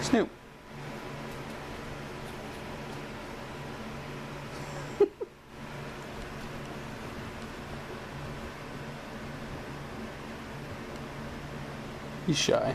Snoop. He's shy.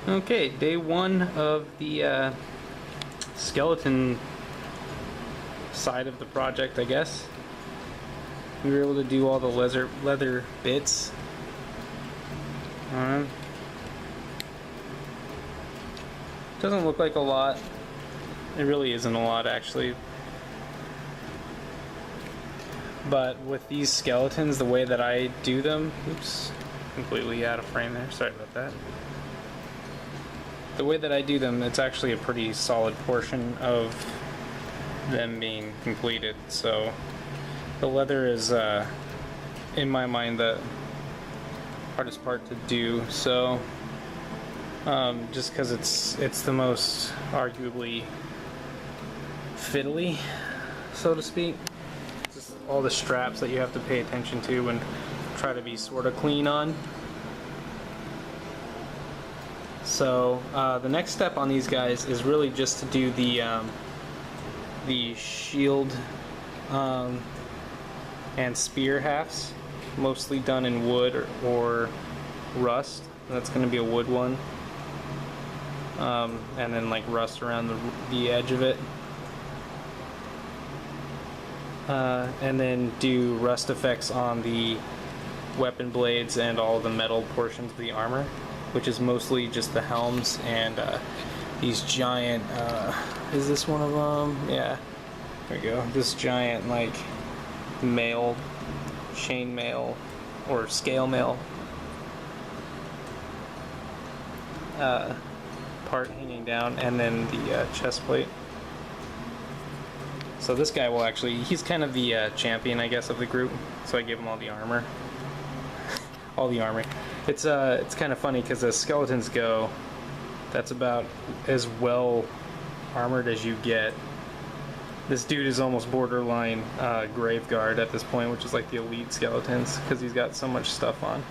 Okay, day one of the skeleton side of the project, I guess. We were able to do all the leather bits. Doesn't look like a lot. It really isn't a lot, actually. But with these skeletons, the way that I do them, oops, completely out of frame there, sorry about that. The way that I do them, it's actually a pretty solid portion of them being completed. So the leather is, in my mind, the hardest part to do. So just because it's the most arguably fiddly, so to speak. Just all the straps that you have to pay attention to and try to be sort of clean on. So the next step on these guys is really just to do the shield and spear halves, mostly done in wood or rust. That's going to be a wood one, and then like rust around the edge of it, and then do rust effects on the weapon blades and all the metal portions of the armor, which is mostly just the helms and these giant, is this one of them? Yeah, there we go. This giant like mail, chain mail or scale mail part hanging down, and then the chest plate. So this guy will actually, he's kind of the champion, I guess, of the group, so I give him all the armor. All the armor. It's kind of funny because as skeletons go, that's about as well armored as you get. This dude is almost borderline Graveguard at this point, which is like the elite skeletons, because he's got so much stuff on.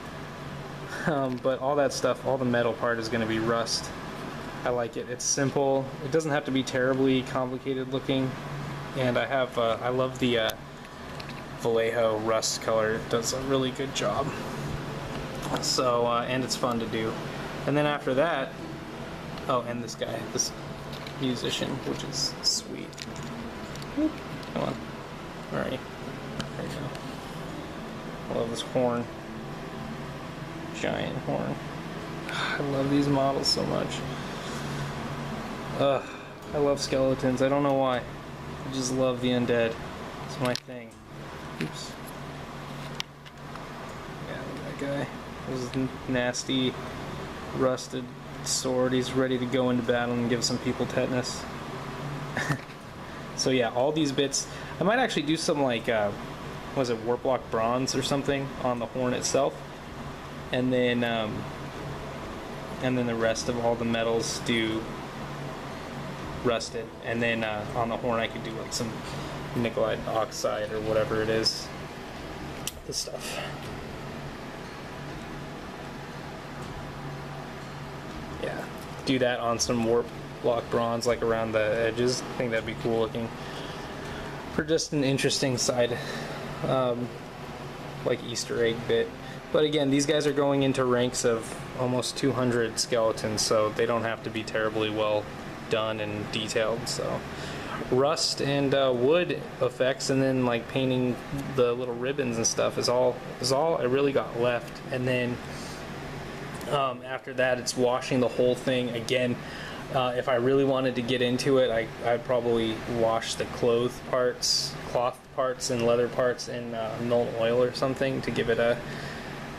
But all that stuff, all the metal part is going to be rust. I like it. It's simple. It doesn't have to be terribly complicated looking. And I have, I love the Vallejo rust color. It does a really good job. So, and it's fun to do. And then after that, oh, and this guy, this musician, which is sweet. Whoop. Come on. Where are you? There you go. I love this horn. Giant horn. I love these models so much. I love skeletons. I don't know why. I just love the undead. It's my thing. Oops. Yeah, look at that guy. His nasty, rusted sword. He's ready to go into battle and give some people tetanus. So yeah, all these bits. I might actually do some like, was it Warplock bronze or something on the horn itself, and then the rest of all the metals do rusted, and then on the horn I could do like some nickelite oxide or whatever it is. This stuff. Yeah, do that on some warp block bronze, like around the edges. I think that'd be cool looking for just an interesting side, like Easter egg bit. But again, these guys are going into ranks of almost 200 skeletons, so they don't have to be terribly well done and detailed. So rust and wood effects, and then like painting the little ribbons and stuff is all I really got left. And then after that, it's washing the whole thing again. If I really wanted to get into it, I'd probably wash the cloth parts and leather parts in Nuln Oil or something to give it a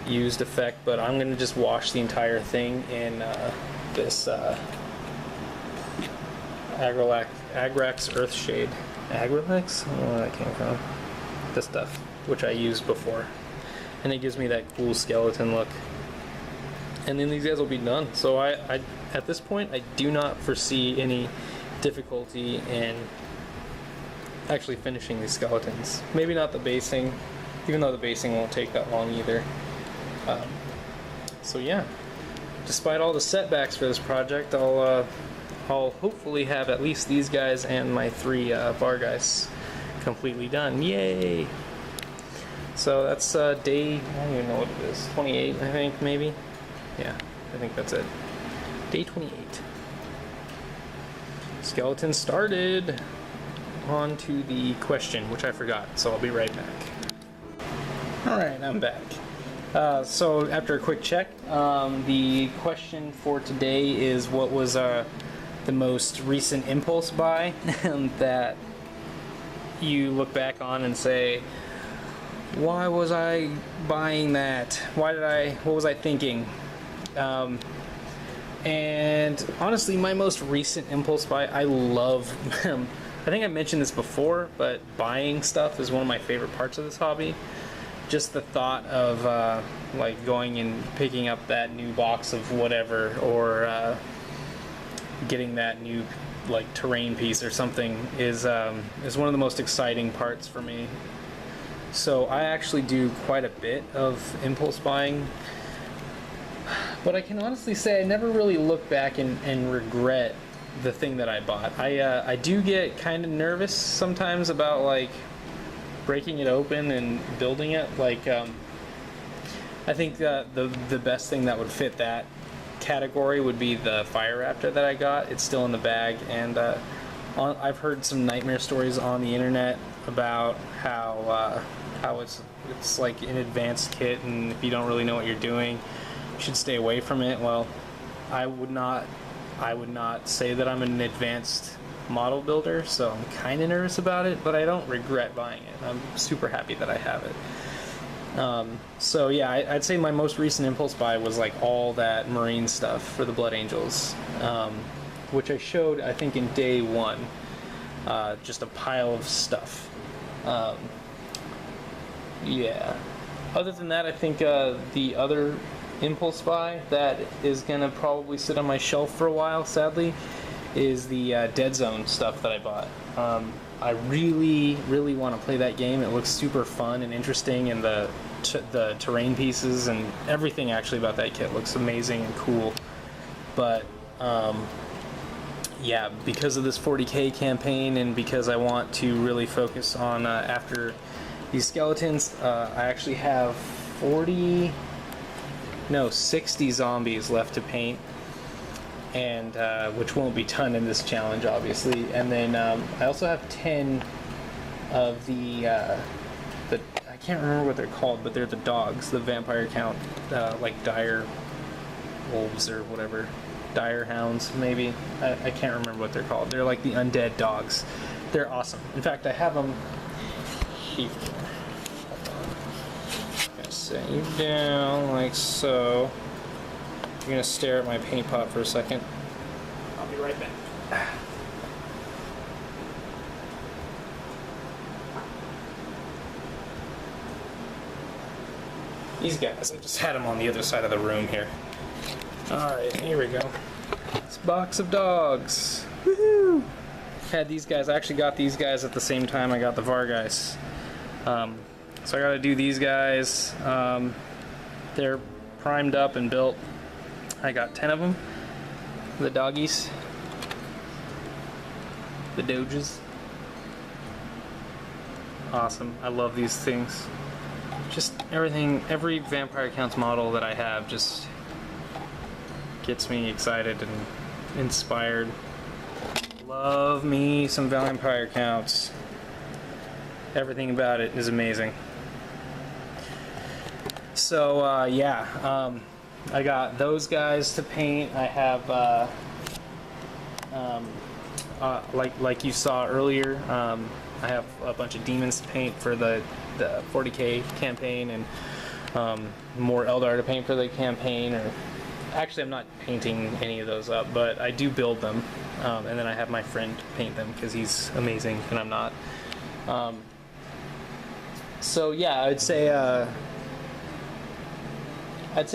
used effect. But I'm gonna just wash the entire thing in this Agrax Earthshade. Agrax? I don't know where that came from. This stuff, which I used before, and it gives me that cool skeleton look. And then these guys will be done. So I at this point, I do not foresee any difficulty in actually finishing these skeletons. Maybe not the basing, even though the basing won't take that long either. So yeah, despite all the setbacks for this project, I'll hopefully have at least these guys and my 3 Vargeist completely done. Yay! So that's day, I don't even know what it is, 28 I think, maybe? Yeah, I think that's it. Day 28. Skeleton started. On to the question, which I forgot, so I'll be right back. Alright, I'm back. So after a quick check, the question for today is what was the most recent impulse buy that you look back on and say, why was I buying that? What was I thinking? And honestly, my most recent impulse buy, I love I think I mentioned this before, but buying stuff is one of my favorite parts of this hobby. Just the thought of like going and picking up that new box of whatever, or getting that new like terrain piece or something is one of the most exciting parts for me. So I actually do quite a bit of impulse buying, but I can honestly say I never really look back and regret the thing that I bought. I do get kind of nervous sometimes about like breaking it open and building it. Like I think that the best thing that would fit that category would be the Fire Raptor that I got. It's still in the bag, and I've heard some nightmare stories on the internet about how it's like an advanced kit, and if you don't really know what you're doing, you should stay away from it. Well, I would not say that I'm an advanced model builder, so I'm kind of nervous about it, but I don't regret buying it. I'm super happy that I have it. So yeah, I'd say my most recent impulse buy was like all that marine stuff for the Blood Angels, which I showed I think in day 1, just a pile of stuff. Yeah. Other than that, I think the other impulse buy that is gonna probably sit on my shelf for a while, sadly, is the Dead Zone stuff that I bought. I really want to play that game. It looks super fun and interesting, and the terrain pieces and everything actually about that kit looks amazing and cool. But yeah, because of this 40K campaign, and because I want to really focus on after these skeletons, I actually have 60 zombies left to paint, and which won't be done in this challenge, obviously. And then I also have 10 of the I can't remember what they're called, but they're the dogs, the vampire count, like dire wolves or whatever, dire hounds maybe. I can't remember what they're called. They're like the undead dogs. They're awesome. In fact, I have them here. Set you down like so. I'm gonna stare at my paint pot for a second. I'll be right back. These guys, I just had them on the other side of the room here. Alright, here we go. This box of dogs. Woohoo! Had these guys, I actually got these guys at the same time I got the Vargeist. So I gotta do these guys. They're primed up and built. I got 10 of them. The doggies. The doges. Awesome. I love these things. Just everything, every Vampire Counts model that I have just gets me excited and inspired. Love me some Vampire Counts. Everything about it is amazing. So yeah, I got those guys to paint. I have like you saw earlier, I have a bunch of demons to paint for the 40K campaign, and more Eldar to paint for the campaign. Or actually, I'm not painting any of those up, but I do build them, and then I have my friend paint them because he's amazing and I'm not. So yeah, I'd say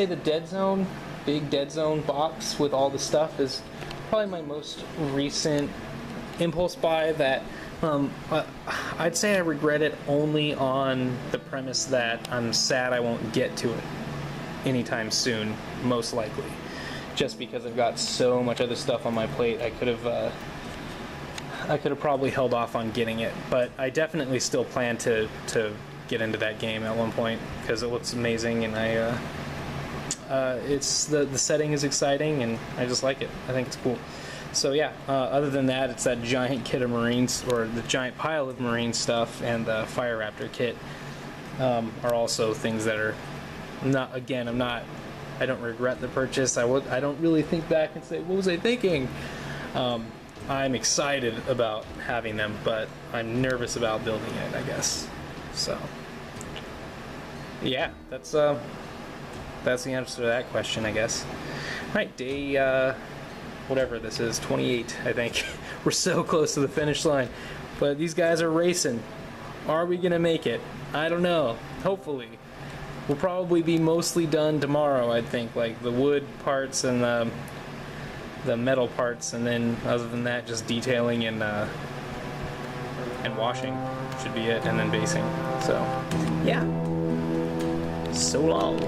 the Dead Zone, big Dead Zone box with all the stuff is probably my most recent impulse buy that I'd say I regret it only on the premise that I'm sad I won't get to it anytime soon, most likely. Just because I've got so much other stuff on my plate, I could have probably held off on getting it, but I definitely still plan to get into that game at one point because it looks amazing, and it's the setting is exciting, and I just like it. I think it's cool. So yeah, other than that, it's that giant kit of Marines, or the giant pile of Marine stuff, and the Fire Raptor kit are also things that are not. Again, I don't regret the purchase. I don't really think back and say, what was I thinking? I'm excited about having them, but I'm nervous about building it, I guess. So yeah, that's the answer to that question, I guess. All right, day whatever this is, 28, I think. We're so close to the finish line, but these guys are racing. Are we gonna make it? I don't know. Hopefully. We'll probably be mostly done tomorrow, I think, like the wood parts and the metal parts, and then other than that, just detailing and washing should be it, and then basing. So yeah, so long.